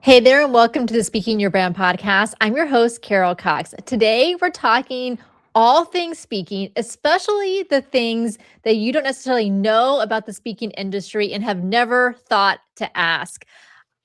Hey there, and welcome to the Speaking Your Brand podcast. I'm your host, Carol Cox. Today, we're talking all things speaking, especially the things that you don't necessarily know about the speaking industry and have never thought to ask.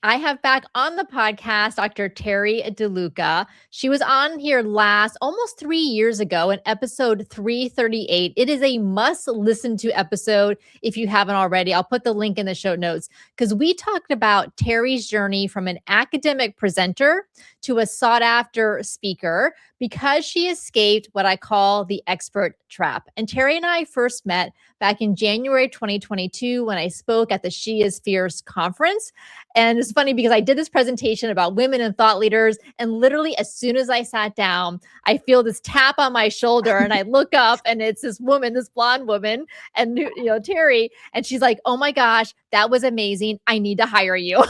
I have back on the podcast Dr. Teri DeLucca. She was on here last almost 3 years ago in episode 338. It is a must listen to episode if you haven't already. I'll put the link in the show notes because we talked about Teri's journey from an academic presenter to a sought after speaker because she escaped what I call the expert trap. And Teri and I first met back in January 2022 when I spoke at the She Is Fierce conference. And it's funny because I did this presentation about women and thought leaders. And literally, as soon as I sat down, I feel this tap on my shoulder and I look up and it's this woman, this blonde woman, and Teri. And she's like, "Oh my gosh, that was amazing. I need to hire you."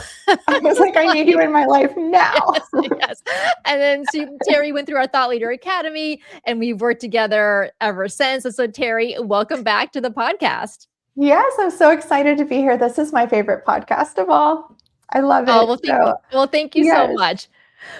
I was like, I need you in my life now. Yes. And then Teri went through our Thought Leader Academy and we've worked together ever since. And so Teri, welcome back to the podcast. Yes, I'm so excited to be here. This is my favorite podcast of all. I love it. Thank you so much.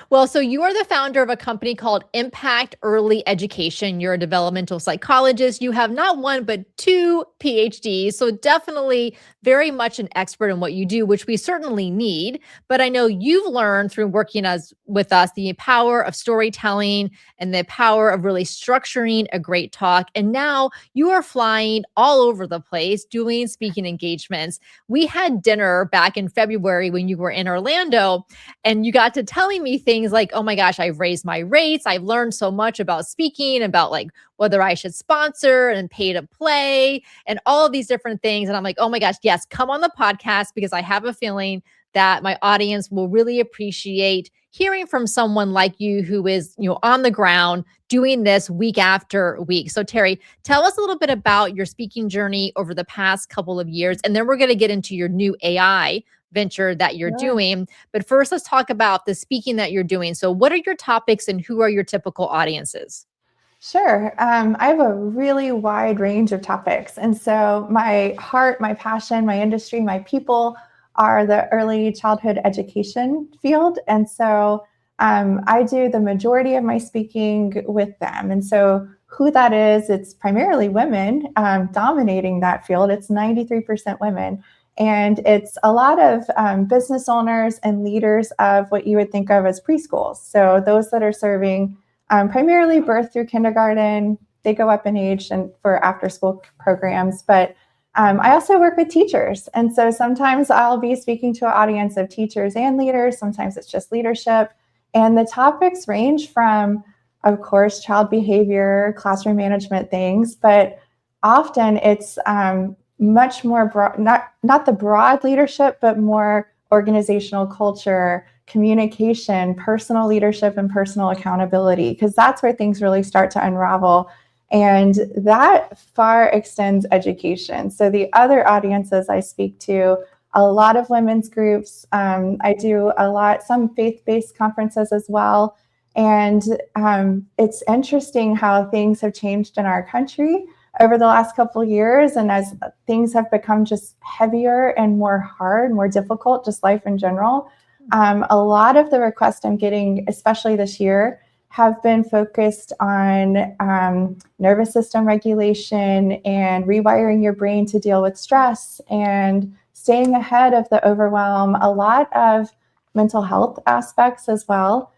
Well, so you are the founder of a company called Impact Early Education. You're a developmental psychologist. You have not one, but 2 PhDs. So definitely very much an expert in what you do, which we certainly need. But I know you've learned through working with us the power of storytelling and the power of really structuring a great talk. And now you are flying all over the place doing speaking engagements. We had dinner back in February when you were in Orlando, and you got to telling me things like, "Oh my gosh, I've raised my rates. I've learned so much about speaking, about like whether I should sponsor and pay to play and all of these different things." And I'm like, "Oh my gosh, yes, come on the podcast because I have a feeling that my audience will really appreciate hearing from someone like you who is, on the ground doing this week after week." So Teri, tell us a little bit about your speaking journey over the past couple of years, and then we're going to get into your new AI venture that you're doing. But first, let's talk about the speaking that you're doing. So what are your topics and who are your typical audiences? Sure. I have a really wide range of topics. And so my heart, my passion, my industry, my people are the early childhood education field. And so I do the majority of my speaking with them. And so who that is, it's primarily women dominating that field. It's 93% women. And it's a lot of business owners and leaders of what you would think of as preschools. So those that are serving primarily birth through kindergarten. They go up in age and for after school programs. But I also work with teachers. And so sometimes I'll be speaking to an audience of teachers and leaders. Sometimes it's just leadership. And the topics range from, of course, child behavior, classroom management things, but often it's much more broad, not the broad leadership, but more organizational culture, communication, personal leadership, and personal accountability, because that's where things really start to unravel. And that far extends education. So the other audiences I speak to, a lot of women's groups. I do some faith-based conferences as well. And it's interesting how things have changed in our country over the last couple of years. And as things have become just heavier and more hard, more difficult, just life in general, a lot of the requests I'm getting, especially this year, have been focused on nervous system regulation and rewiring your brain to deal with stress and staying ahead of the overwhelm, a lot of mental health aspects as well.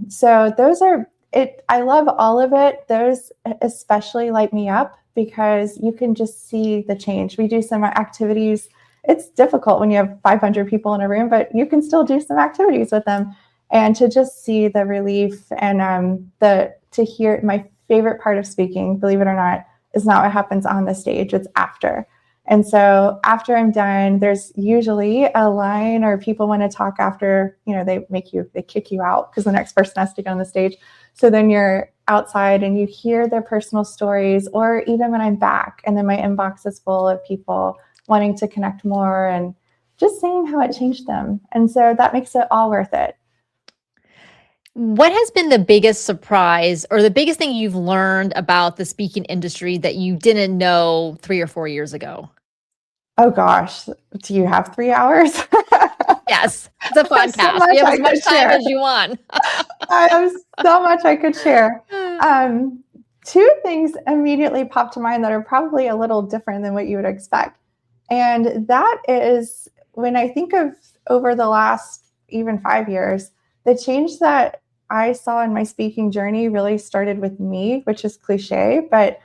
So those are it. I love all of it. Those especially light me up because you can just see the change. We do some activities. It's difficult when you have 500 people in a room, but you can still do some activities with them. And to just see the relief and to hear, my favorite part of speaking, believe it or not, is not what happens on the stage, it's after. And so after I'm done, there's usually a line or people want to talk after, they kick you out because the next person has to get on the stage. So then you're outside and you hear their personal stories, or even when I'm back and then my inbox is full of people wanting to connect more and just seeing how it changed them. And so that makes it all worth it. What has been the biggest surprise or the biggest thing you've learned about the speaking industry that you didn't know 3 or 4 years ago? Oh gosh, do you have 3 hours? Yes. It's a podcast. You have as much time as you want. I have so much I could share. Two things immediately pop to mind that are probably a little different than what you would expect. And that is when I think of over the last even 5 years, the change that I saw in my speaking journey really started with me, which is cliche, but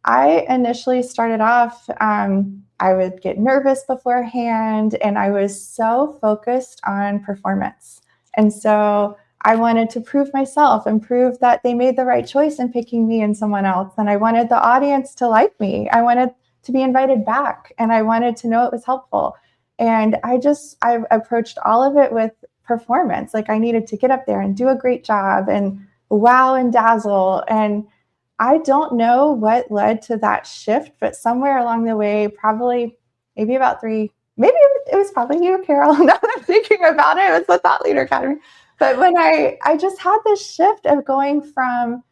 I initially started off, I would get nervous beforehand, and I was so focused on performance. And so I wanted to prove myself and prove that they made the right choice in picking me and someone else. And I wanted the audience to like me. I wanted to be invited back, and I wanted to know it was helpful. And I approached all of it with performance. Like I needed to get up there and do a great job and wow and dazzle. And I don't know what led to that shift, but somewhere along the way, probably maybe about maybe it was probably you, Carol. Now that I'm thinking about it, it was the Thought Leader Academy. But when I just had this shift of going from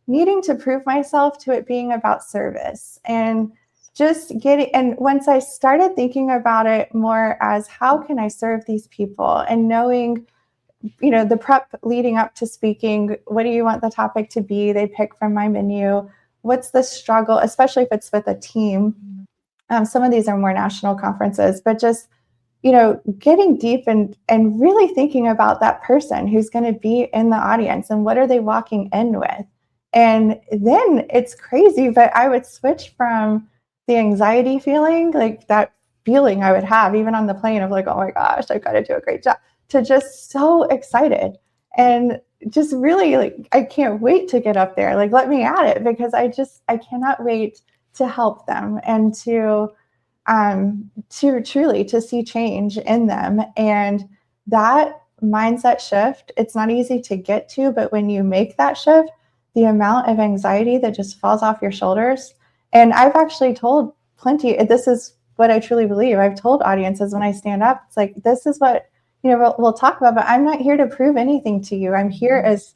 needing to prove myself to it being about service and just getting, and once I started thinking about it more as how can I serve these people and knowing, the prep leading up to speaking, what do you want the topic to be? They pick from my menu. What's the struggle, especially if it's with a team? Some of these are more national conferences, but just, getting deep and really thinking about that person who's going to be in the audience and what are they walking in with? And then it's crazy, but I would switch from the anxiety feeling, like that feeling I would have even on the plane of like, oh my gosh, I've got to do a great job, to just so excited and just really like, I can't wait to get up there. Like, let me at it, because I cannot wait to help them and to truly to see change in them. And that mindset shift, it's not easy to get to, but when you make that shift, the amount of anxiety that just falls off your shoulders. And I've actually told plenty, this is what I truly believe. I've told audiences when I stand up, it's like, this is what, we'll talk about, but I'm not here to prove anything to you. I'm here as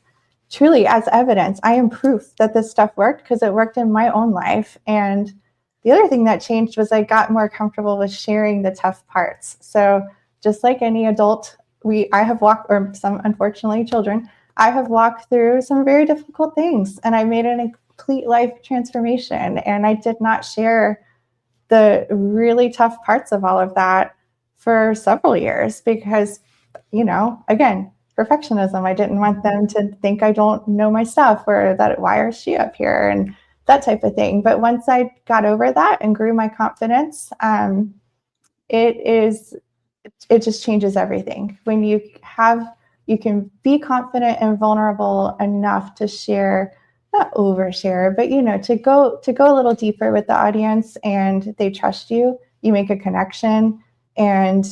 truly as evidence. I am proof that this stuff worked because it worked in my own life. And the other thing that changed was I got more comfortable with sharing the tough parts. So just like any adult, I have walked, or some unfortunately children, I have walked through some very difficult things, and I made a complete life transformation. And I did not share the really tough parts of all of that for several years because, again, perfectionism. I didn't want them to think I don't know my stuff, or that why is she up here and that type of thing. But once I got over that and grew my confidence, it just changes everything. When you can be confident and vulnerable enough to share, not overshare, but to go a little deeper with the audience, and they trust you. You make a connection, and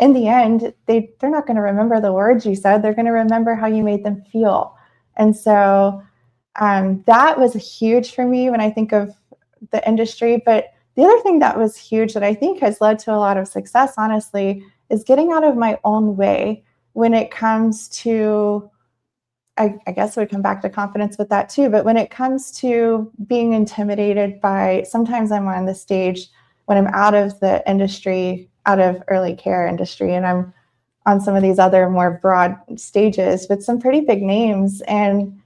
in the end, they're not going to remember the words you said. They're going to remember how you made them feel. And so that was huge for me when I think of the industry. But the other thing that was huge that I think has led to a lot of success, honestly, is getting out of my own way when it comes to, I guess we come back to confidence with that too, but when it comes to being intimidated by, sometimes I'm on the stage when I'm out of the industry, out of early care industry, and I'm on some of these other more broad stages with some pretty big names. And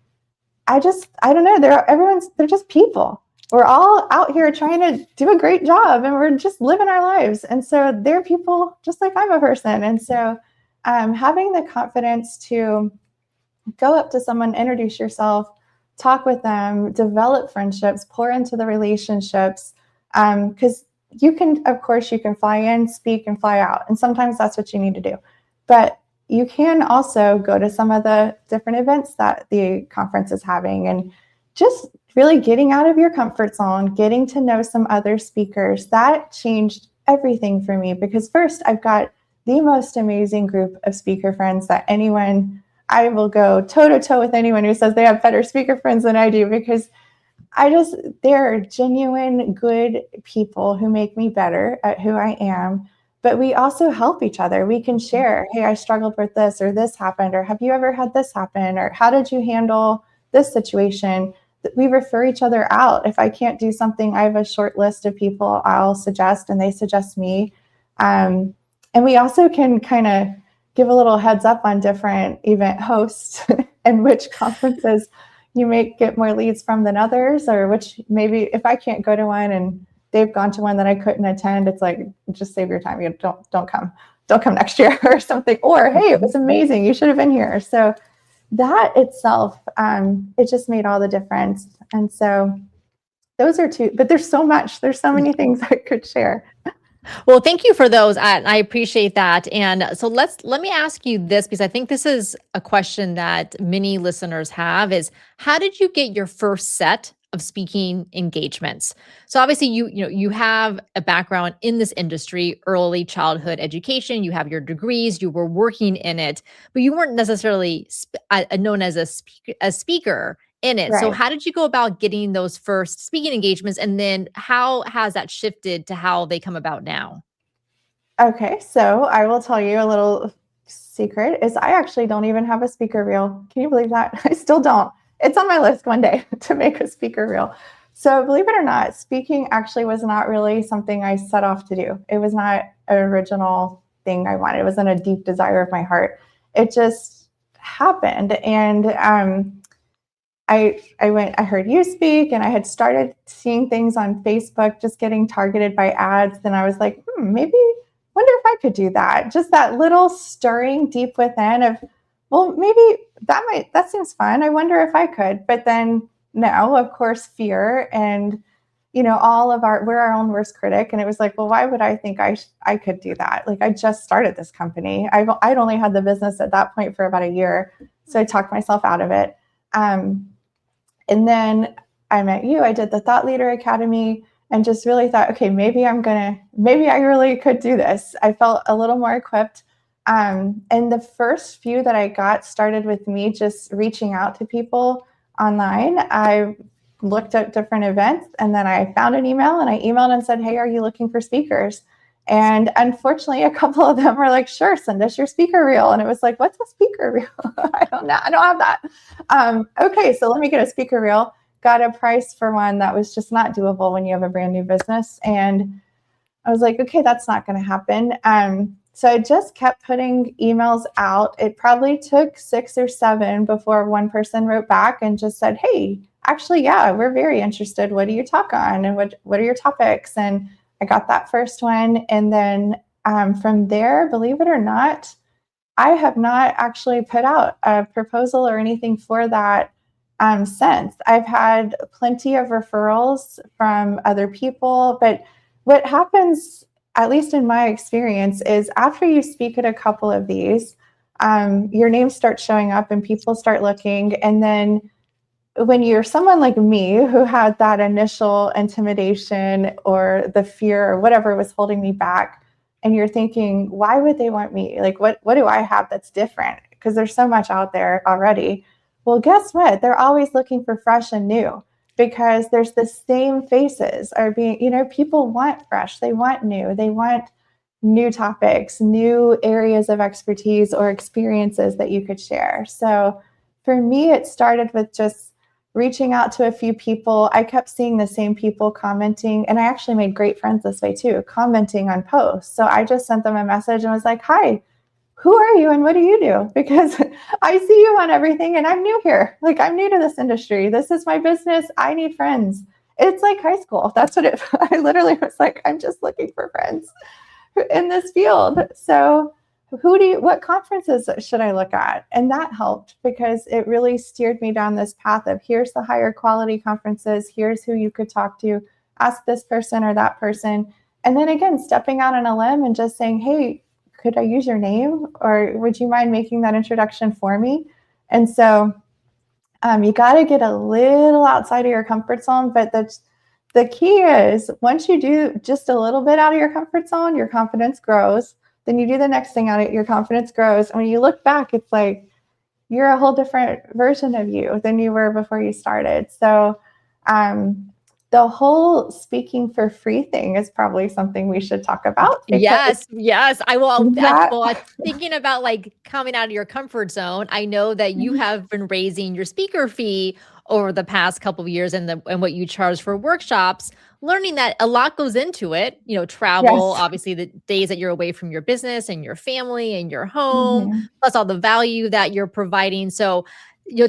I don't know, they're just people. We're all out here trying to do a great job, and we're just living our lives. And so they're people just like I'm a person. And so having the confidence to go up to someone, introduce yourself, talk with them, develop friendships, pour into the relationships. Because you can fly in, speak, and fly out. And sometimes that's what you need to do. But you can also go to some of the different events that the conference is having, and just really getting out of your comfort zone, getting to know some other speakers. That changed everything for me, because first, I've got the most amazing group of speaker friends that I will go toe to toe with anyone who says they have better speaker friends than I do, because they're genuine, good people who make me better at who I am. But we also help each other. We can share, hey, I struggled with this, or this happened, or have you ever had this happen, or how did you handle this situation? We refer each other out. If I can't do something, I have a short list of people I'll suggest, and they suggest me. And we also can kind of give a little heads up on different event hosts and which conferences you may get more leads from than others, or which maybe if I can't go to one and they've gone to one that I couldn't attend, it's like, just save your time. You don't come next year or something. Or, hey, it was amazing. You should have been here. So that itself, it just made all the difference. And so those are two, but there's so much, there's so many things I could share. Well, thank you for those. I appreciate that. And so let me ask you this, because I think this is a question that many listeners have, is how did you get your first set of speaking engagements? So obviously you have a background in this industry, early childhood education, you have your degrees, you were working in it, but you weren't necessarily known as a speaker in it. So Right. how did you go about getting those first speaking engagements? And then how has that shifted to how they come about now? Okay, so I will tell you a little secret is I actually don't even have a speaker reel. Can you believe that? I still don't. It's on my list one day to make a speaker reel. So believe it or not, speaking actually was not really something I set off to do. It was not an original thing I wanted. It wasn't a deep desire of my heart. It just happened. And I heard you speak, and I had started seeing things on Facebook, just getting targeted by ads. And I was like, maybe wonder if I could do that. Just that little stirring deep within of, well, maybe that seems fun. I wonder if I could. But then no, of course, fear and, we're our own worst critic. And it was like, well, why would I think I could do that? Like, I just started this company. I'd only had the business at that point for about a year. So I talked myself out of it. And then I met you. I did the Thought Leader Academy and just really thought, okay, maybe I really could do this. I felt a little more equipped. And the first few that I got started with me just reaching out to people online. I looked at different events, and then I found an email, and I emailed and said, hey, are you looking for speakers? And unfortunately, a couple of them were like, sure, send us your speaker reel. And it was like, what's a speaker reel? I don't know. I don't have that. Okay, so let me get a speaker reel. Got a price for one that was just not doable when you have a brand new business. And I was like, okay, that's not going to happen. So I just kept putting emails out. It probably took 6 or 7 before one person wrote back and just said, hey, actually, yeah, we're very interested. What do you talk on? And what are your topics? And I got that first one. And then from there, believe it or not, I have not actually put out a proposal or anything for that since. I've had plenty of referrals from other people, but what happens, at least in my experience, is after you speak at a couple of these, your name starts showing up and people start looking. And then when you're someone like me who had that initial intimidation or the fear or whatever was holding me back, and you're thinking, why would they want me? Like, what do I have that's different? Because there's so much out there already. Well, guess what? They're always looking for fresh and new, because there's the same faces are being, people want fresh, they want new topics, new areas of expertise or experiences that you could share. So for me, it started with just reaching out to a few people. I kept seeing the same people commenting, and I actually made great friends this way too, commenting on posts. So I just sent them a message and was like, hi, who are you and what do you do? Because I see you on everything and I'm new here. Like, I'm new to this industry. This is my business. I need friends. It's like high school. That's what I literally was like, I'm just looking for friends in this field. So what conferences should I look at? And that helped, because it really steered me down this path of, here's the higher quality conferences. Here's who you could talk to, ask this person or that person. And then again, stepping out on a limb and just saying, hey, could I use your name? Or would you mind making that introduction for me? And so you got to get a little outside of your comfort zone. But the key is, once you do just a little bit out of your comfort zone, your confidence grows. Then you do the next thing out of it, your confidence grows. And when you look back, it's like you're a whole different version of you than you were before you started. So the whole speaking for free thing is probably something we should talk about. Yes, I will. That, Thinking about like coming out of your comfort zone, I know that you have been raising your speaker fee over the past couple of years and what you charge for workshops, learning that a lot goes into it, travel, yes. obviously the days that you're away from your business and your family and your home, Mhm. plus all the value that you're providing. So,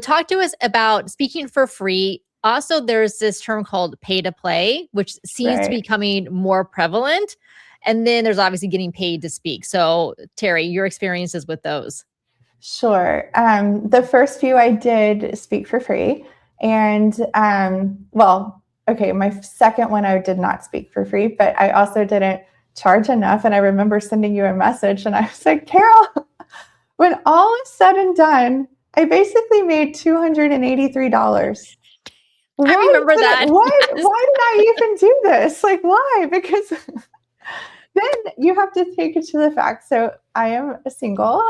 talk to us about speaking for free. Also, there's this term called pay to play, which seems to be Right. becoming more prevalent. And then there's obviously getting paid to speak. So, Teri, your experiences with those. Sure. The first few I did speak for free. And well, okay, my second one I did not speak for free, but I also didn't charge enough. And I remember sending you a message and I was like, Carol, when all is said and done, I basically made $283. I remember that. Why Yes. did I even do this? Like, why? Because then you have to take it to the fact. So I am single.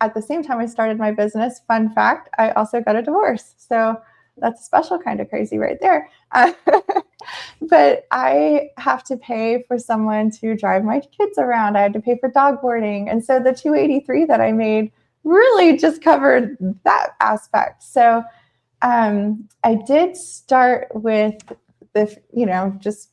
At the same time I started my business, fun fact, I also got a divorce. So that's a special kind of crazy right there. But I have to pay for someone to drive my kids around. I had to pay for dog boarding. And so the 283 that I made really just covered that aspect. So I did start with just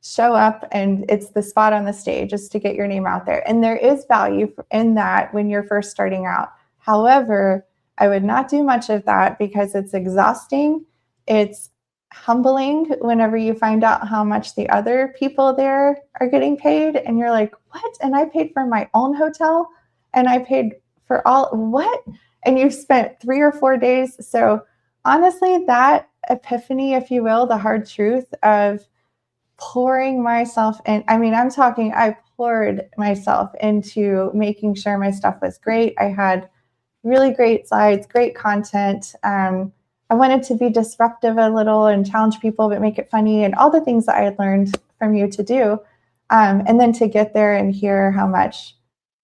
show up and it's the spot on the stage just to get your name out there. And there is value in that when you're first starting out. However, I would not do much of that because it's exhausting. It's humbling whenever you find out how much the other people there are getting paid. And you're like, what? And I paid for my own hotel and I paid for what? And you've spent 3 or 4 days. So honestly, that epiphany, if you will, the hard truth of pouring myself in. I mean, I poured myself into making sure my stuff was great. I had really great slides, great content. I wanted to be disruptive a little and challenge people, but make it funny and all the things that I had learned from you to do. And then to get there and hear how much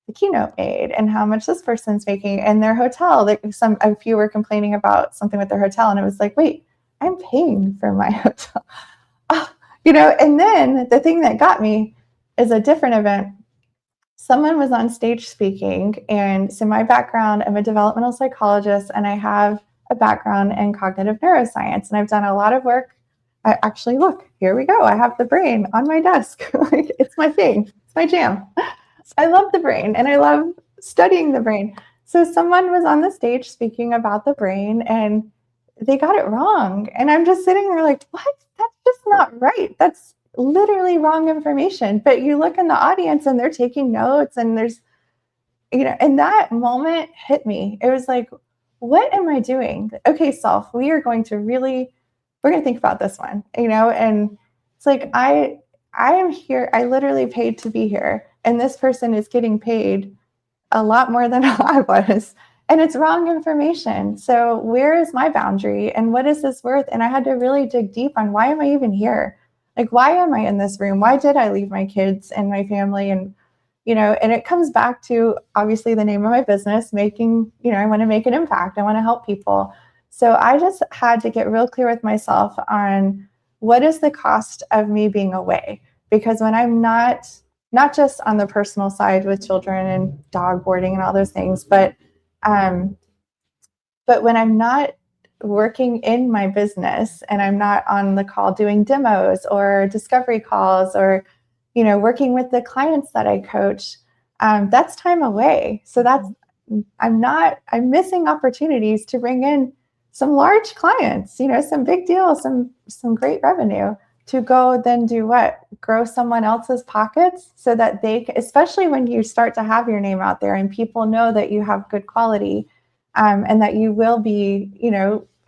the keynote made and how much this person's making and their hotel. Like a few were complaining about something with their hotel. And it was like, wait, I'm paying for my hotel. And then the thing that got me is a different event. Someone was on stage speaking. And so my background, I'm a developmental psychologist and I have a background in cognitive neuroscience. And I've done a lot of work. I actually, look, here we go. I have the brain on my desk. It's my thing. It's my jam. I love the brain and I love studying the brain. So someone was on the stage speaking about the brain and they got it wrong. And I'm just sitting there like, what? That's just not right. That's literally wrong information. But you look in the audience and they're taking notes and there's, and that moment hit me. It was like, what am I doing? Okay, self, we're going to think about this one, and it's like, I am here. I literally paid to be here. And this person is getting paid a lot more than I was. And it's wrong information. So where is my boundary and what is this worth? And I had to really dig deep on why am I even here? Like, why am I in this room? Why did I leave my kids and my family? And, and it comes back to obviously the name of my business, making, I want to make an impact. I want to help people. So I just had to get real clear with myself on what is the cost of me being away? Because when I'm not just on the personal side with children and dog boarding and all those things, but when I'm not working in my business and I'm not on the call doing demos or discovery calls or, working with the clients that I coach, that's time away. So I'm missing opportunities to bring in some large clients, some big deals, some great revenue to go then do what? Grow someone else's pockets so that especially when you start to have your name out there and people know that you have good quality and that you will be,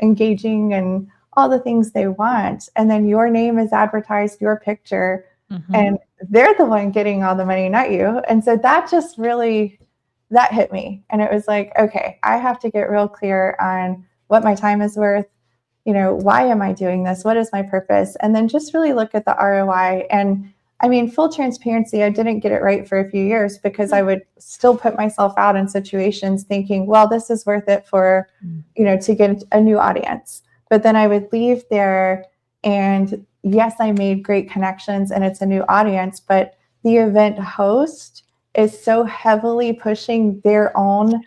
engaging and all the things they want. And then your name is advertised, your picture, and they're the one getting all the money, not you. And so that just really, that hit me. And it was like, okay, I have to get real clear on what my time is worth. Why am I doing this? What is my purpose? And then just really look at the ROI. And I mean, full transparency, I didn't get it right for a few years because I would still put myself out in situations thinking, well, this is worth it for, to get a new audience. But then I would leave there And yes, I made great connections and it's a new audience, but the event host is so heavily pushing their own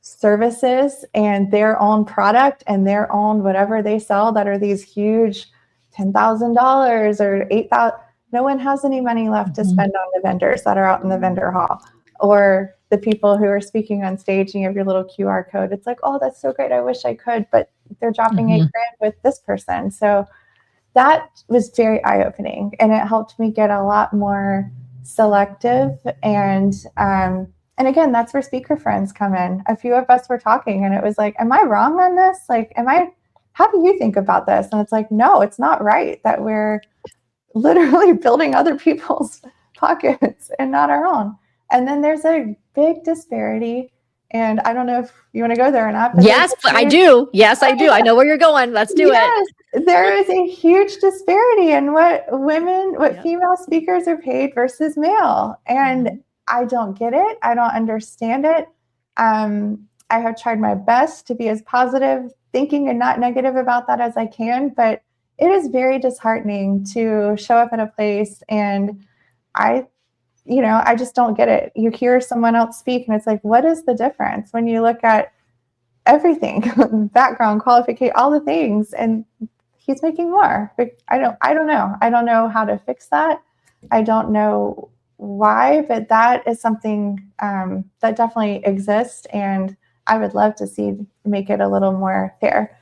services and their own product and their own whatever they sell that are these huge $10,000 or $8,000. No one has any money left to spend on the vendors that are out in the vendor hall or the people who are speaking on stage and you have your little QR code. It's like, oh, that's so great. I wish I could, but they're dropping $8,000 with this person. So that was very eye-opening, and it helped me get a lot more selective. And again, that's where speaker friends come in. A few of us were talking, and it was like, am I wrong on this? Like, how do you think about this? And it's like, no, it's not right that we're literally building other people's pockets and not our own. And then there's a big disparity. And I don't know if you want to go there or not. But yes, I do. Yes, I do. I know where you're going. Let's do it. There is a huge disparity in what female speakers are paid versus male. And I don't get it. I don't understand it. I have tried my best to be as positive thinking and not negative about that as I can, but it is very disheartening to show up at a place and I just don't get it. You hear someone else speak and it's like, what is the difference when you look at everything, background, qualification, all the things, and he's making more. But I don't know. I don't know how to fix that. I don't know why, but that is something that definitely exists, and I would love to make it a little more fair,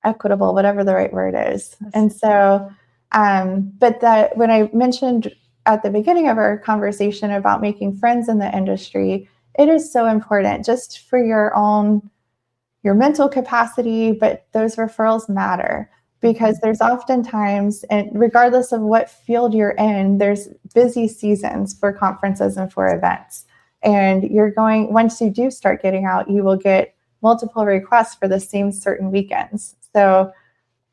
equitable, whatever the right word is. And so, but that when I mentioned at the beginning of our conversation about making friends in the industry, it is so important just for your mental capacity, but those referrals matter because there's oftentimes, and regardless of what field you're in, there's busy seasons for conferences and for events. And once you do start getting out, you will get multiple requests for the same certain weekends. So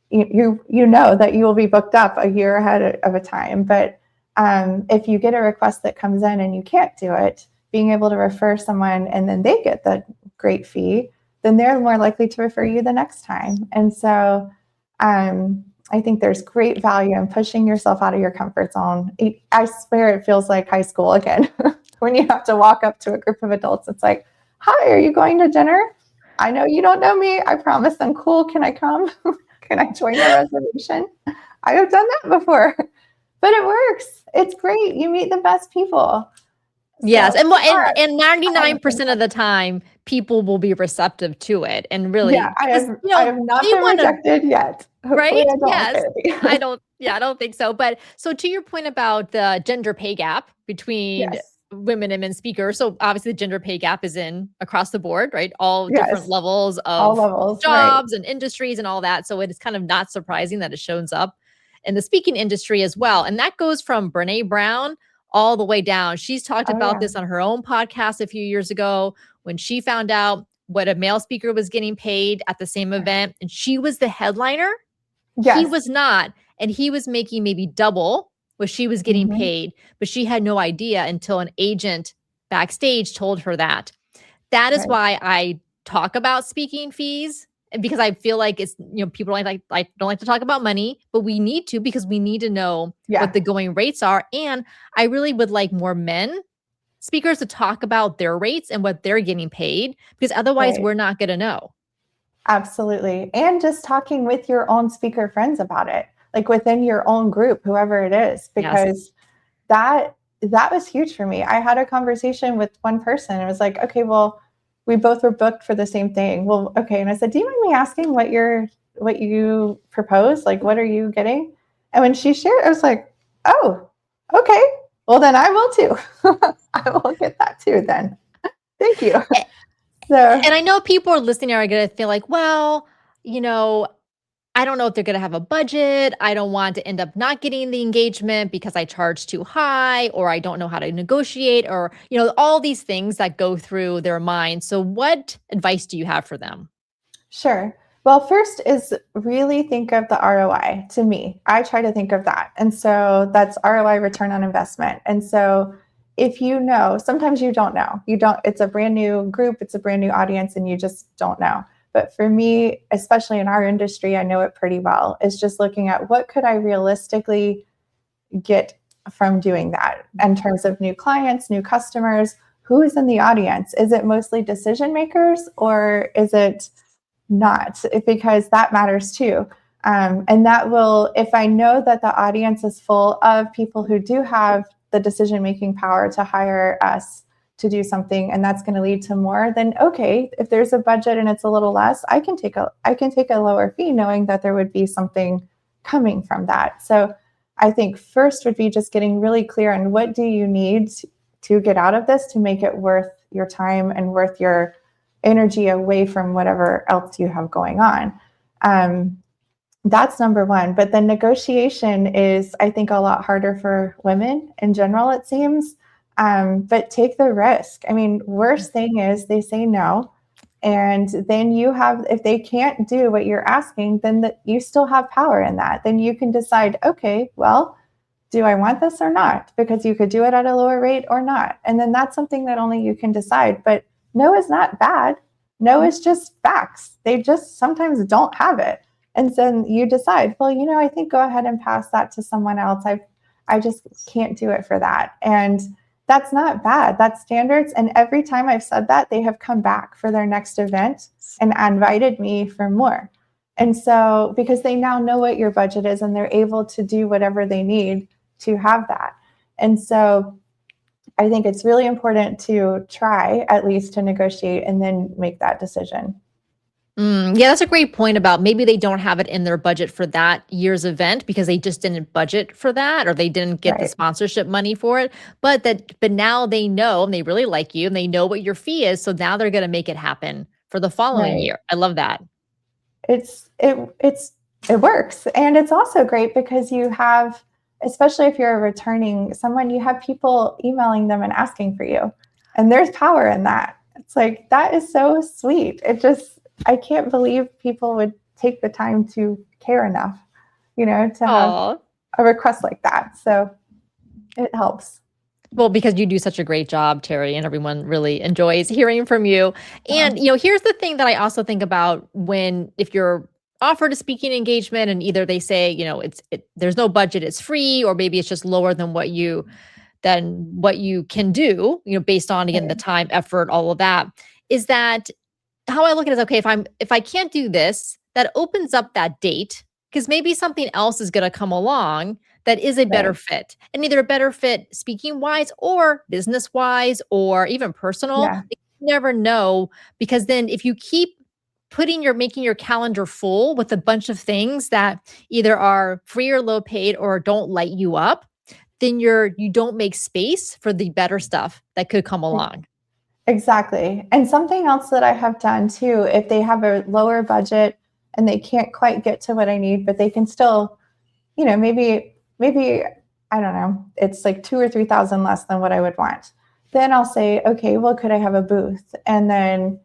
you know that you will be booked up a year ahead of a time. But if you get a request that comes in and you can't do it, being able to refer someone and then they get the great fee, then they're more likely to refer you the next time. And so I think there's great value in pushing yourself out of your comfort zone. I swear it feels like high school again when you have to walk up to a group of adults. It's like, hi, are you going to dinner? I know you don't know me. I promise I'm cool. Can I come? Can I join your reservation? I have done that before, but it works. It's great. You meet the best people. Yes. And 99% of the time, people will be receptive to it. And really, I have not been rejected yet. Right? Yes. I don't think so. But so to your point about the gender pay gap between women and men speakers. So obviously the gender pay gap is across the board, right? All different levels of jobs and industries and all that. So it is kind of not surprising that it shows up in the speaking industry as well. And that goes from Brene Brown all the way down. She's talked about this on her own podcast a few years ago when she found out what a male speaker was getting paid at the same event. And she was the headliner. Yes. He was not. And he was making maybe double what she was getting paid, but she had no idea until an agent backstage told her that. That is why I talk about speaking fees, and because I feel like it's, people don't like to talk about money, but we need to, because we need to know what the going rates are. And I really would like more men speakers to talk about their rates and what they're getting paid, because otherwise we're not going to know. Absolutely. And just talking with your own speaker friends about it, like within your own group, whoever it is, because that was huge for me. I had a conversation with one person. It was like, okay, well, we both were booked for the same thing. Well, okay. And I said, do you mind me asking what you propose? Like, what are you getting? And when she shared, I was like, oh, okay. Well, then I will too. I will get that too then. Thank you. And I know people are listening are going to feel like, well, I don't know if they're going to have a budget. I don't want to end up not getting the engagement because I charge too high, or I don't know how to negotiate, or, all these things that go through their mind. So what advice do you have for them? Sure. Well, first is really think of the ROI. To me, I try to think of that. And so that's ROI, return on investment. And so if sometimes you don't know, it's a brand new group, it's a brand new audience, and you just don't know. But for me, especially in our industry, I know it pretty well, is just looking at what could I realistically get from doing that in terms of new clients, new customers, who is in the audience? Is it mostly decision makers or is it not? Because that matters too. And that will, if I know that the audience is full of people who do have the decision making power to hire us to do something, and that's going to lead to more, then okay, if there's a budget and it's a little less, I can take a lower fee knowing that there would be something coming from that. So I think first would be just getting really clear on what do you need to get out of this to make it worth your time and worth your energy away from whatever else you have going on. That's number one. But the negotiation is, I think, a lot harder for women in general, it seems. But take the risk. I mean, worst thing is they say no. And then you have, if they can't do what you're asking, then you still have power in that. Then you can decide, okay, well, do I want this or not? Because you could do it at a lower rate or not. And then that's something that only you can decide. But no is not bad. No is just facts. They just sometimes don't have it. And so you decide, well, I think go ahead and pass that to someone else. I just can't do it for that. And that's not bad. That's standards. And every time I've said that, they have come back for their next event and invited me for more. And so, because they now know what your budget is and they're able to do whatever they need to have that. And so I think it's really important to try at least to negotiate and then make that decision. Yeah, that's a great point about maybe they don't have it in their budget for that year's event because they just didn't budget for that or they didn't get the sponsorship money for it. But now they know and they really like you and they know what your fee is. So now they're going to make it happen for the following year. I love that. It works. And it's also great because you have, especially if you're returning someone, you have people emailing them and asking for you. And there's power in that. It's like, that is so sweet. I can't believe people would take the time to care enough, to have a request like that. So it helps. Well, because you do such a great job, Teri, and everyone really enjoys hearing from you. And, here's the thing that I also think about if you're offered a speaking engagement and either they say, there's no budget, it's free, or maybe it's just lower than what you can do, based on, again, the time, effort, all of that, is that how I look at it is, okay, if I can't do this, that opens up that date because maybe something else is going to come along that is a better fit, and either a better fit speaking wise or business wise or even personal. Yeah. You never know, because then if you keep making your calendar full with a bunch of things that either are free or low paid or don't light you up, then you don't make space for the better stuff that could come along. Exactly. And something else that I have done too, if they have a lower budget and they can't quite get to what I need, but they can still, maybe, I don't know, it's like 2,000 or 3,000 less than what I would want. Then I'll say, okay, well, could I have a booth? And then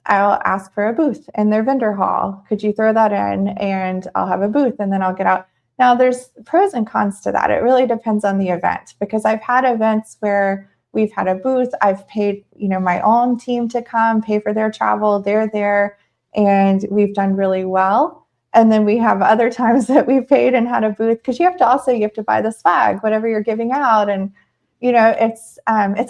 I'll ask for a booth in their vendor hall. Could you throw that in? And I'll have a booth and then I'll get out. Now there's pros and cons to that. It really depends on the event, because I've had events where we've had a booth. I've paid, my own team to come, pay for their travel. They're there and we've done really well. And then we have other times that we've paid and had a booth, because you have to buy the swag, whatever you're giving out. And, it's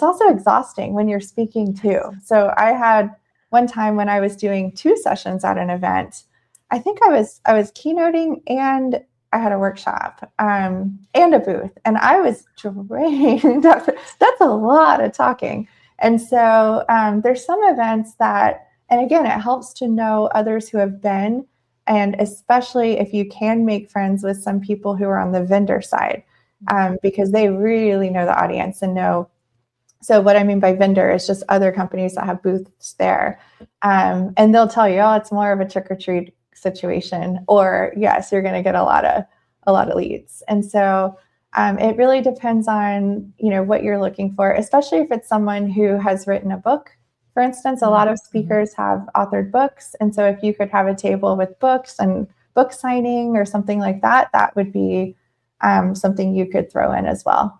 also exhausting when you're speaking too. So I had one time when I was doing 2 sessions at an event. I think I was keynoting and I had a workshop and a booth, and I was drained. That's a lot of talking. And so there's some events that, and again, it helps to know others who have been, and especially if you can make friends with some people who are on the vendor side, because they really know the audience and know. So what I mean by vendor is just other companies that have booths there. And they'll tell you, it's more of a trick or treat situation, or yes, you're going to get a lot of leads. And so it really depends on, what you're looking for, especially if it's someone who has written a book. For instance, a lot of speakers have authored books. And so if you could have a table with books and book signing or something like that, that would be something you could throw in as well.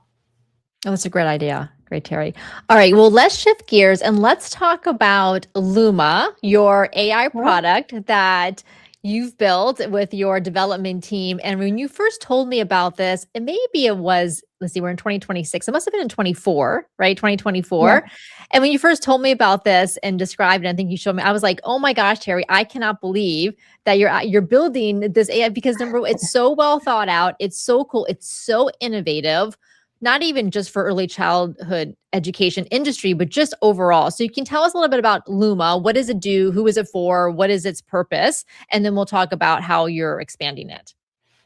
Oh, that's a great idea. Great, Teri. All right. Well, let's shift gears and let's talk about Luma, your AI Sure. product that you've built with your development team. And when you first told me about this, and maybe it was, let's see, we're in 2026. It must have been in 24, right? Yeah. 2024. And when you first told me about this and described it, I think you showed me, I was like, oh my gosh, Teri, I cannot believe that you're building this AI because number one, it's so well thought out. It's so cool. It's so innovative, not even just for early childhood education industry, but just overall. So you can tell us a little bit about Luma. What does it do? Who is it for? What is its purpose? And then we'll talk about how you're expanding it.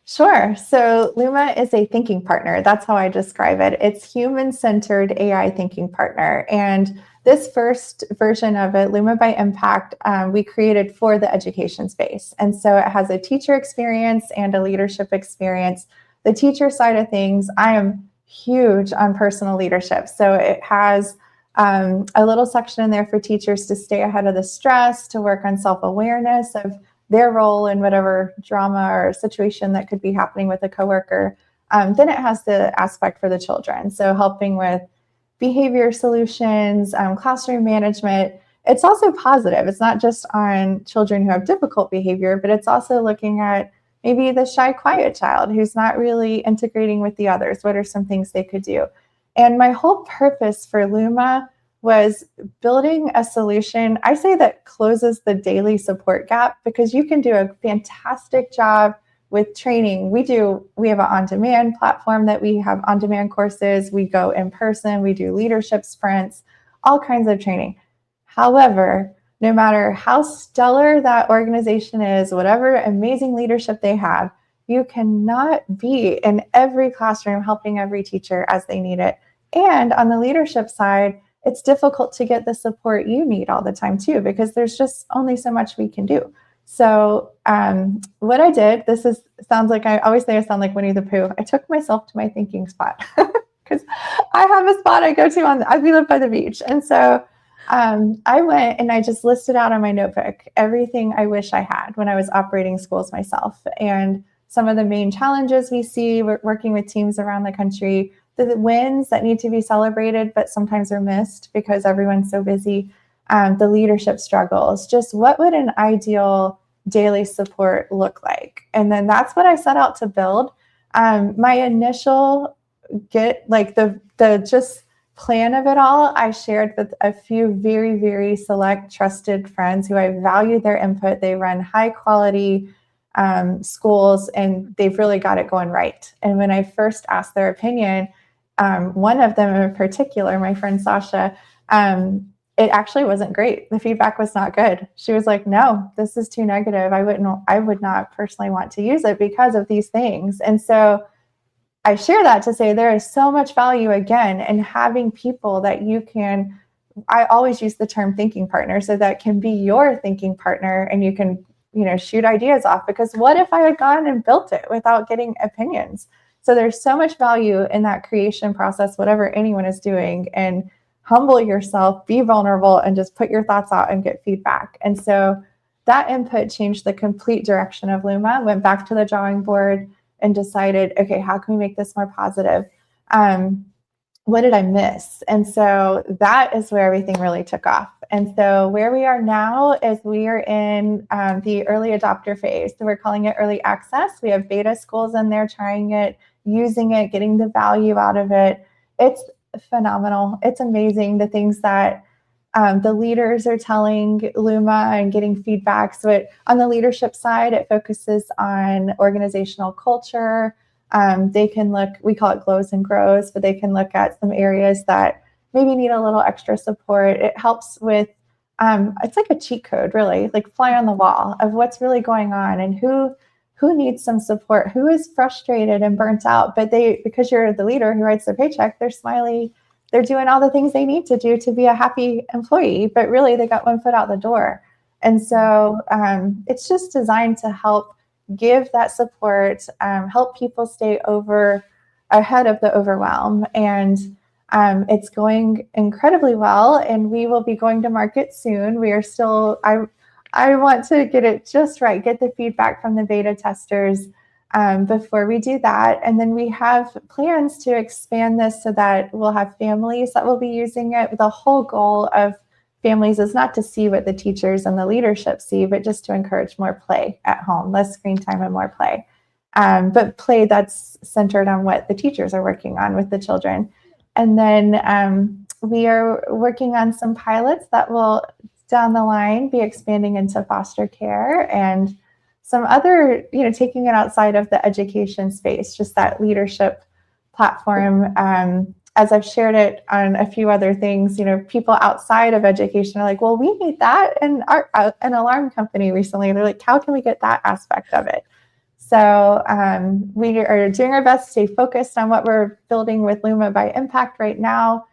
Sure. So Luma is a thinking partner. That's how I describe it. It's human-centered AI thinking partner. And this first version of it, Luma by Impact, we created for the education space. And so it has a teacher experience and a leadership experience. The teacher side of things, I am huge on personal leadership. So it has a little section in there for teachers to stay ahead of the stress, to work on self-awareness of their role in whatever drama or situation that could be happening with a coworker. Then it has the aspect for the children. So helping with behavior solutions, classroom management. It's also positive. It's not just on children who have difficult behavior, but it's also looking at maybe the shy, quiet child who's not really integrating with the others. What are some things they could do? And my whole purpose for Luma was building a solution, I say, that closes the daily support gap, because you can do a fantastic job with training. We have an on-demand platform that we have on-demand courses. We go in person, we do leadership sprints, all kinds of training. However, no matter how stellar that organization is, whatever amazing leadership they have, you cannot be in every classroom helping every teacher as they need it. And on the leadership side, it's difficult to get the support you need all the time too, because there's just only so much we can do. So what I did, sounds like, I always say I sound like Winnie the Pooh. I took myself to my thinking spot because I have a spot I go to we live by the beach. And so I went and I just listed out on my notebook everything I wish I had when I was operating schools myself. And some of the main challenges we see working with teams around the country, the wins that need to be celebrated, but sometimes are missed because everyone's so busy, the leadership struggles, just what would an ideal daily support look like? And then that's what I set out to build. My initial just plan of it all, I shared with a few very, very select trusted friends who I value their input. They run high quality schools and they've really got it going right. And when I first asked their opinion, one of them in particular, my friend Sasha, it actually wasn't great. The feedback was not good. She was like, no, this is too negative. I would not personally want to use it because of these things. And so I share that to say there is so much value, again, in having people that you can, I always use the term thinking partner, so that can be your thinking partner and you can, shoot ideas off, because what if I had gone and built it without getting opinions? So there's so much value in that creation process, whatever anyone is doing, and humble yourself, be vulnerable, and just put your thoughts out and get feedback. And so that input changed the complete direction of Luma. Went back to the drawing board and decided, okay, how can we make this more positive? What did I miss? And so that is where everything really took off. And so where we are now is we are in the early adopter phase. So we're calling it early access. We have beta schools in there trying it, using it, getting the value out of it. It's phenomenal. It's amazing, the things that the leaders are telling Luma and getting feedback. So on the leadership side, it focuses on organizational culture. They can look, we call it glows and grows, but they can look at some areas that maybe need a little extra support. It helps with, it's like a cheat code, really, like fly on the wall of what's really going on and who needs some support, who is frustrated and burnt out, but because you're the leader who writes their paycheck, they're smiley, they're doing all the things they need to do to be a happy employee, but really they got one foot out the door. And so it's just designed to help give that support, help people stay ahead of the overwhelm. And it's going incredibly well, and we will be going to market soon. We are still, I want to get it just right, get the feedback from the beta testers. before we do that. And then we have plans to expand this so that we'll have families that will be using it. The whole goal of families is not to see what the teachers and the leadership see, but just to encourage more play at home, less screen time and more play. But play that's centered on what the teachers are working on with the children. And then we are working on some pilots that will down the line be expanding into foster care and some other, taking it outside of the education space, just that leadership platform. As I've shared it on a few other things, people outside of education are like, well, we need that in an alarm company recently. They're like, how can we get that aspect of it? So we are doing our best to stay focused on what we're building with Luma by Impact right now.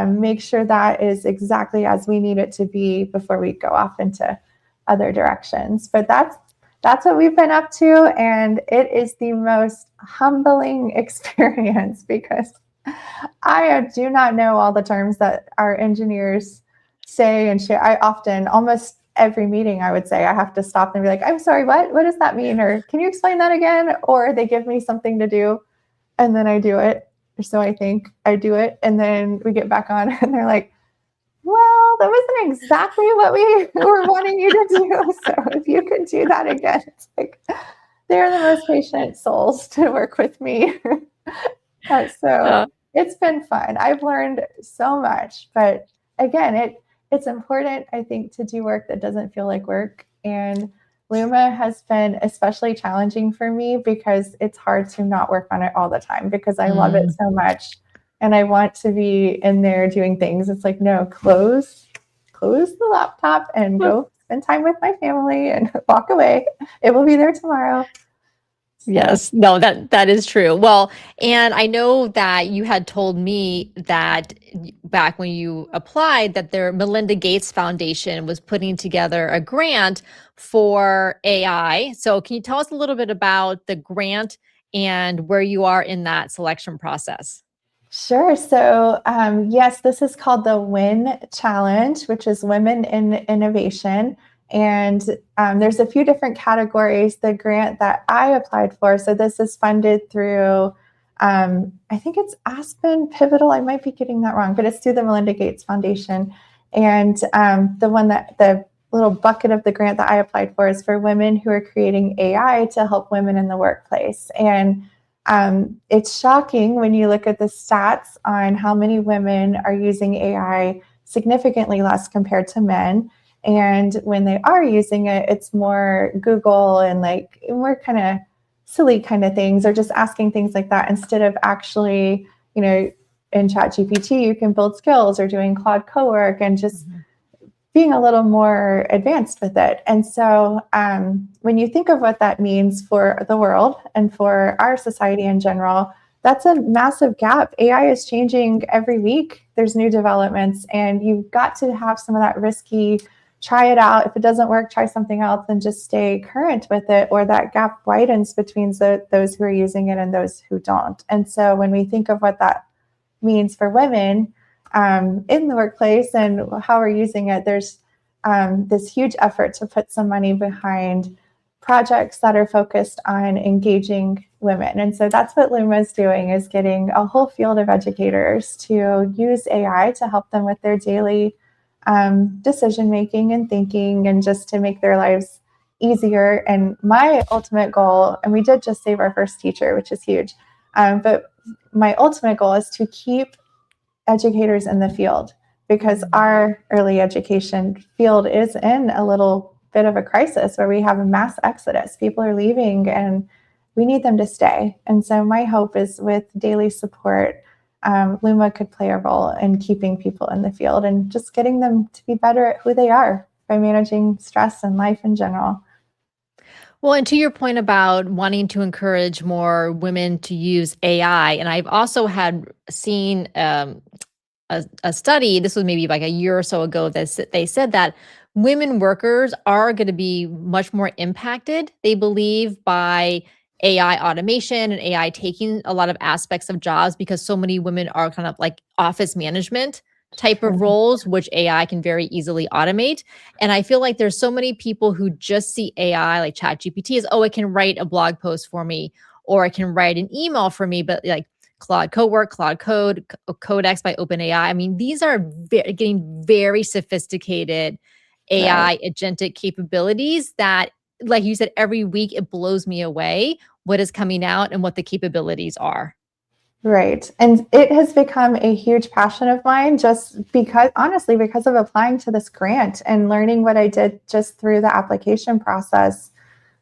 Make sure that is exactly as we need it to be before we go off into other directions. But that's what we've been up to, and it is the most humbling experience because I do not know all the terms that our engineers say and share. I often, almost every meeting, I would say, I have to stop and be like, I'm sorry, what does that mean? Or can you explain that again? Or they give me something to do and then I do it. So I think I do it. And then we get back on and they're like, well, that wasn't exactly what we were wanting you to do. So if you could do that again, it's like, they're the most patient souls to work with me. So it's been fun. I've learned so much, but again, it's important, I think, to do work that doesn't feel like work. And Luma has been especially challenging for me because it's hard to not work on it all the time because I love it so much. And I want to be in there doing things. It's like, no, close the laptop and go spend time with my family and walk away. It will be there tomorrow. Yes, no, that is true. Well, and I know that you had told me that back when you applied that their Melinda Gates Foundation was putting together a grant for AI. So can you tell us a little bit about the grant and where you are in that selection process? Sure. So, yes, this is called the WIN Challenge, which is Women in Innovation. And there's a few different categories. The grant that I applied for, so this is funded through, I think it's Aspen Pivotal. I might be getting that wrong, but it's through the Melinda Gates Foundation. And the little bucket of the grant that I applied for is for women who are creating AI to help women in the workplace. And it's shocking when you look at the stats on how many women are using AI, significantly less compared to men. And when they are using it, it's more Google and like more kind of silly kind of things, or just asking things like that instead of actually, in ChatGPT, you can build skills, or doing Claude Cowork and just being a little more advanced with it. And so when you think of what that means for the world and for our society in general, that's a massive gap. AI is changing every week. There's new developments, and you've got to have some of that risky, try it out. If it doesn't work, try something else and just stay current with it, or that gap widens between those who are using it and those who don't. And so when we think of what that means for women, in the workplace and how we're using it, there's this huge effort to put some money behind projects that are focused on engaging women. And so that's what Luma is doing, is getting a whole field of educators to use AI to help them with their daily decision making and thinking, and just to make their lives easier. And my ultimate goal, and we did just save our first teacher, which is huge, but my ultimate goal is to keep educators in the field, because our early education field is in a little bit of a crisis where we have a mass exodus. People are leaving and we need them to stay. And so my hope is, with daily support, Luma could play a role in keeping people in the field and just getting them to be better at who they are by managing stress and life in general. Well, and to your point about wanting to encourage more women to use AI, and I've also had seen a study, this was maybe like a year or so ago, that they said that women workers are going to be much more impacted, they believe, by AI automation and AI taking a lot of aspects of jobs, because so many women are kind of like office management type of roles, which AI can very easily automate. And I feel like there's so many people who just see AI, like ChatGPT, as, oh, it can write a blog post for me, or it can write an email for me. But like Claude Cowork, Claude Code, Codex by OpenAI. I mean, these are getting very sophisticated AI agentic capabilities that, like you said, every week it blows me away what is coming out and what the capabilities are. Right. And it has become a huge passion of mine just because, honestly, because of applying to this grant and learning what I did just through the application process.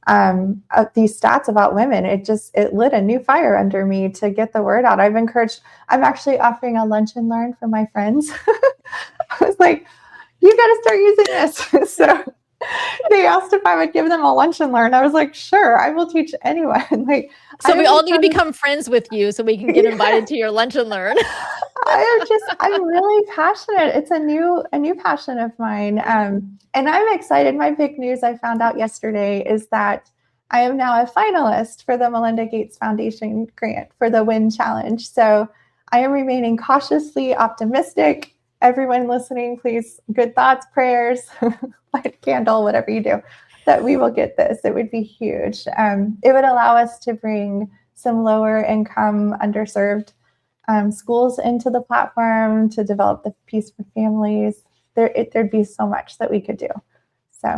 These stats about women, it lit a new fire under me to get the word out. I'm actually offering a lunch and learn for my friends. I was like, you got to start using this. So they asked if I would give them a lunch and learn. I was like, sure, I will teach anyone. Like, so we all need to become friends with you so we can get invited to your lunch and learn. I'm really passionate. It's a new passion of mine. And I'm excited. My big news I found out yesterday is that I am now a finalist for the Melinda Gates Foundation grant for the WIN Challenge. So I am remaining cautiously optimistic. Everyone listening, please, good thoughts, prayers, light a candle, whatever you do, that we will get this. It would be huge. It would allow us to bring some lower income, underserved schools into the platform to develop the piece for families. There'd be so much that we could do. So.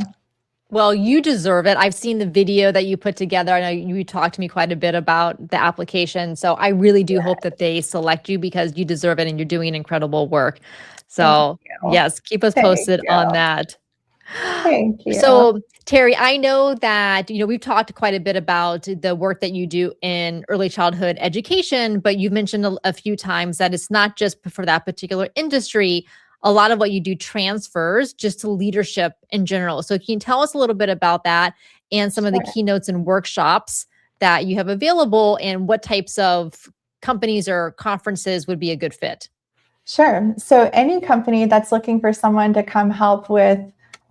Well, you deserve it. I've seen the video that you put together. I know you talked to me quite a bit about the application. So I really do hope that they select you because you deserve it and you're doing incredible work. So yes, keep us posted on that. Thank you. So Teri, I know that, we've talked quite a bit about the work that you do in early childhood education, but you've mentioned a few times that it's not just for that particular industry. A lot of what you do transfers just to leadership in general. So can you tell us a little bit about that and some of the keynotes and workshops that you have available and what types of companies or conferences would be a good fit? Sure. So any company that's looking for someone to come help with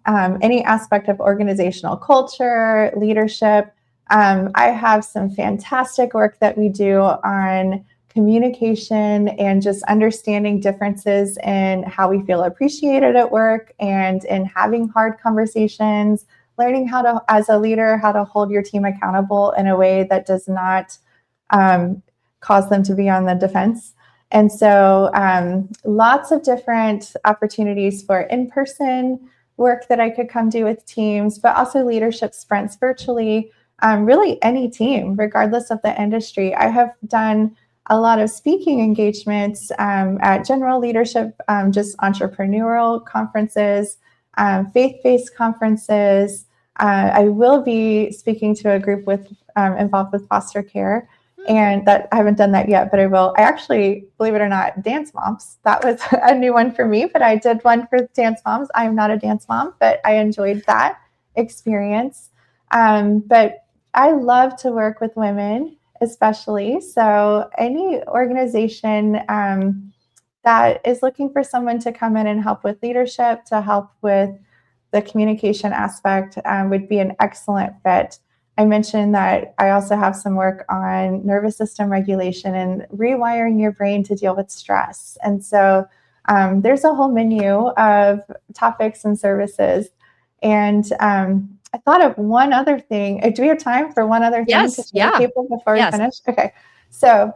any aspect of organizational culture, leadership, I have some fantastic work that we do on communication and just understanding differences in how we feel appreciated at work and in having hard conversations, learning how to, as a leader, how to hold your team accountable in a way that does not cause them to be on the defense. And so lots of different opportunities for in-person work that I could come do with teams, but also leadership sprints virtually, really any team, regardless of the industry. I have done a lot of speaking engagements at general leadership, just entrepreneurial conferences, faith-based conferences. I will be speaking to a group involved with foster care, and that I haven't done that yet, but I will. I actually, believe it or not, dance moms. That was a new one for me, but I did one for dance moms. I am not a dance mom, but I enjoyed that experience. But I love to work with women, especially. So any organization that is looking for someone to come in and help with leadership, to help with the communication aspect would be an excellent fit. I mentioned that I also have some work on nervous system regulation and rewiring your brain to deal with stress. And so there's a whole menu of topics and services. And I thought of one other thing. Do we have time for one other thing to share people before we finish? Okay. So,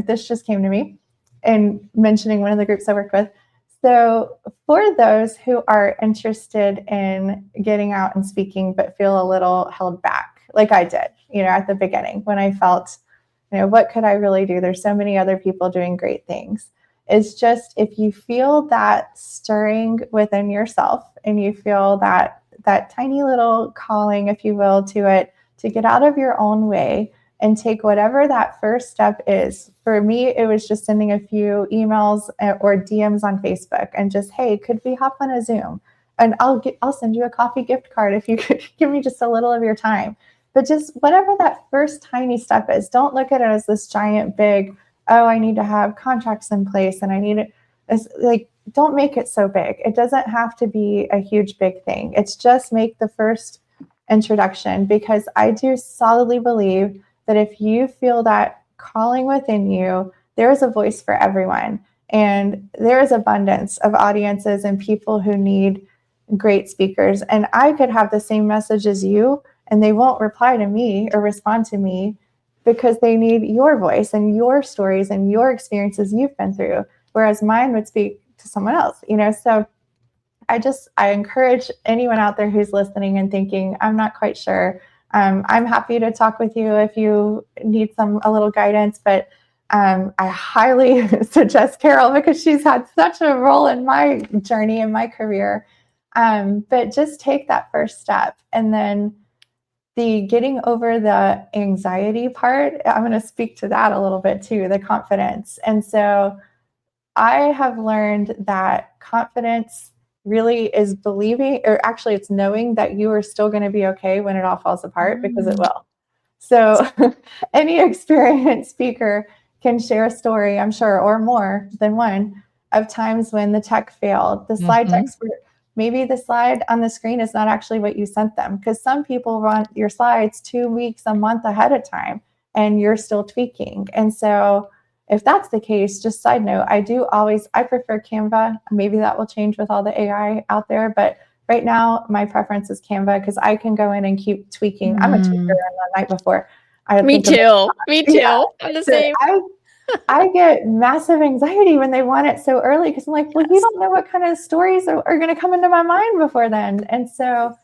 this just came to me in mentioning one of the groups I work with. So for those who are interested in getting out and speaking, but feel a little held back, like I did, at the beginning when I felt, what could I really do? There's so many other people doing great things. It's just, if you feel that stirring within yourself and you feel that tiny little calling, if you will, to it, to get out of your own way and take whatever that first step is. For me, it was just sending a few emails or DMs on Facebook and just, hey, could we hop on a Zoom? And I'll send you a coffee gift card if you could give me just a little of your time. But just whatever that first tiny step is, don't look at it as this giant, big, oh, I need to have contracts in place and I need it. It's like, don't make it so big. It doesn't have to be a huge, big thing. It's just make the first introduction, because I do solidly believe that if you feel that calling within you, there is a voice for everyone. And there is abundance of audiences and people who need great speakers. And I could have the same message as you, and they won't reply to me or respond to me because they need your voice and your stories and your experiences you've been through, whereas mine would speak to someone else, So I encourage anyone out there who's listening and thinking, I'm not quite sure. I'm happy to talk with you if you need a little guidance, but I highly suggest Carol because she's had such a role in my journey in my career. But just take that first step. And then the getting over the anxiety part, I'm going to speak to that a little bit too, the confidence. And so I have learned that confidence really is believing, or actually it's knowing that you are still going to be okay when it all falls apart, because it will. So any experienced speaker can share a story, I'm sure, or more than one, of times when the tech failed. The slide decks were, maybe the slide on the screen is not actually what you sent them, because some people run your slides 2 weeks, a month ahead of time, and you're still tweaking. And so if that's the case, just side note, I prefer Canva. Maybe that will change with all the AI out there, but right now my preference is Canva because I can go in and keep tweaking. I'm a tweaker on the night before. Me too. Yeah. I'm the same. I get massive anxiety when they want it so early because I'm like, well, you don't know what kind of stories are going to come into my mind before then. And so,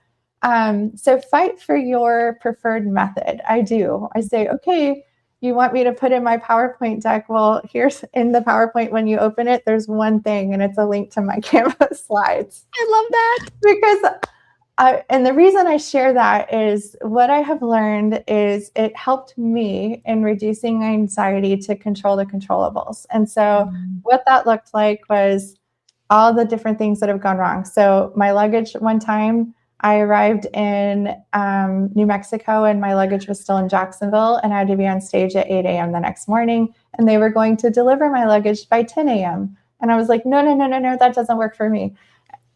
so fight for your preferred method. I do. I say, okay, you want me to put in my PowerPoint deck? Well, here's in the PowerPoint, when you open it, there's one thing, and it's a link to my Canva slides. I love that. Because and the reason I share that is what I have learned is it helped me in reducing anxiety to control the controllables. And so what that looked like was all the different things that have gone wrong. So my luggage, one time I arrived in New Mexico and my luggage was still in Jacksonville, and I had to be on stage at 8 a.m. the next morning, and they were going to deliver my luggage by 10 a.m. And I was like, no, that doesn't work for me.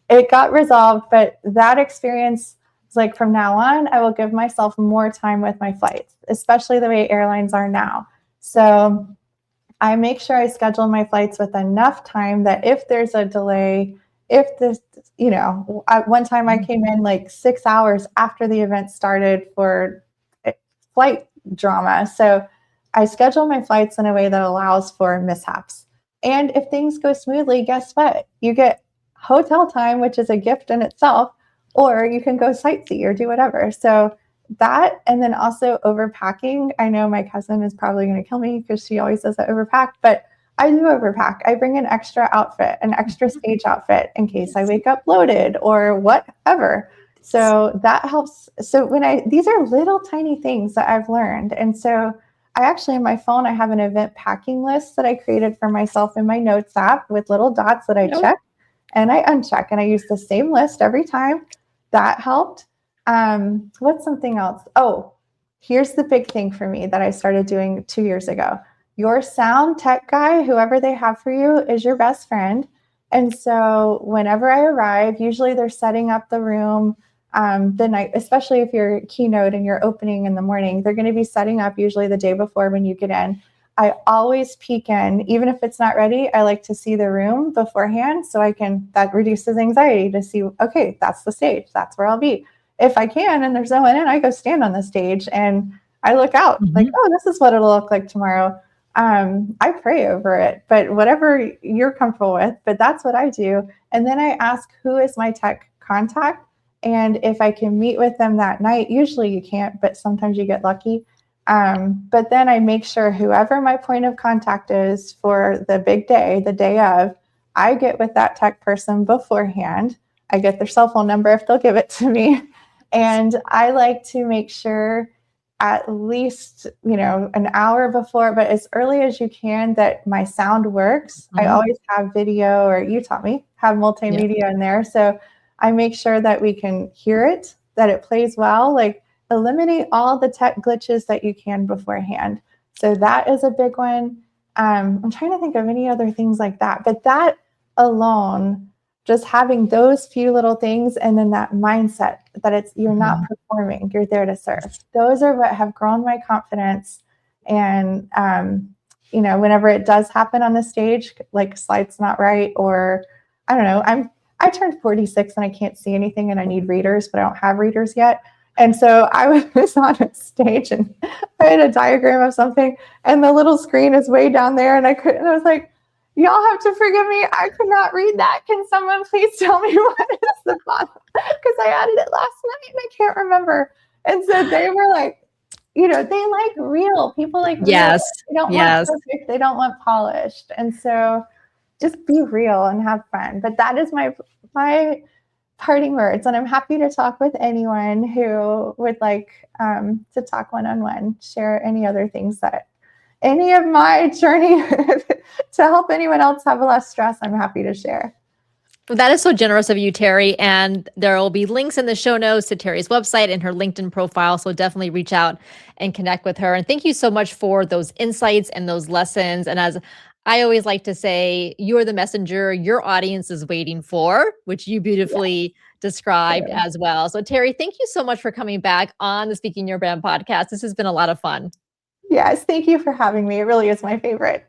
It got resolved, but that experience was like, from now on, I will give myself more time with my flights, especially the way airlines are now. So I make sure I schedule my flights with enough time that if there's a delay, if this, one time I came in like 6 hours after the event started for flight drama. So I schedule my flights in a way that allows for mishaps. And if things go smoothly, guess what? You get hotel time, which is a gift in itself, or you can go sightsee or do whatever. So that, and then also overpacking. I know my cousin is probably going to kill me because she always says I overpack, but I do overpack. I bring an extra outfit, an extra stage outfit in case I wake up bloated or whatever. So that helps. So these are little tiny things that I've learned. And so I actually, on my phone, I have an event packing list that I created for myself in my notes app with little dots that I check and I uncheck, and I use the same list every time. That helped. What's something else? Oh, here's the big thing for me that I started doing 2 years ago. Your sound tech guy, whoever they have for you, is your best friend. And so whenever I arrive, usually they're setting up the room the night, especially if you're keynote and you're opening in the morning, they're going to be setting up usually the day before when you get in. I always peek in, even if it's not ready. I like to see the room beforehand so that reduces anxiety to see, okay, that's the stage. That's where I'll be. If I can, and there's no one in, I go stand on the stage and I look out like, oh, this is what it'll look like tomorrow. I pray over it, but whatever you're comfortable with, but that's what I do. And then I ask, who is my tech contact? And if I can meet with them that night, usually you can't, but sometimes you get lucky. But then I make sure whoever my point of contact is for the big day, the day of, I get with that tech person beforehand. I get their cell phone number if they'll give it to me. And I like to make sure at least, an hour before, but as early as you can, that my sound works. I always have video, or you taught me, have multimedia in there. So I make sure that we can hear it, that it plays well, like eliminate all the tech glitches that you can beforehand. So that is a big one. I'm trying to think of any other things like that, but that alone, just having those few little things, and then that mindset that you're not performing, you're there to serve. Those are what have grown my confidence. And, whenever it does happen on the stage, like slide's not right, or I don't know, I turned 46 and I can't see anything and I need readers, but I don't have readers yet. And so I was on a stage and I had a diagram of something and the little screen is way down there and I was like, y'all have to forgive me. I could not read that. Can someone please tell me what is the bottom? Because I added it last night and I can't remember. And so they were like, they like real people, like Yes. real. They don't want perfect. They don't want polished. And so just be real and have fun. But that is my parting words. And I'm happy to talk with anyone who would like to talk one-on-one, share any other things any of my journey to help anyone else have less stress. I'm happy to share. Well, that is so generous of you, Teri. And there will be links in the show notes to Teri's website and her LinkedIn profile. So definitely reach out and connect with her. And thank you so much for those insights and those lessons. And as I always like to say, you are the messenger your audience is waiting for, which you beautifully described as well. So Teri, thank you so much for coming back on the Speaking Your Brand podcast. This has been a lot of fun. Yes, thank you for having me. It really is my favorite.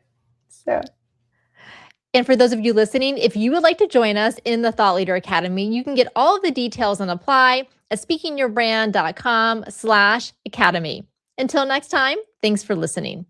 And for those of you listening, if you would like to join us in the Thought Leader Academy, you can get all of the details and apply at speakingyourbrand.com/academy. Until next time, thanks for listening.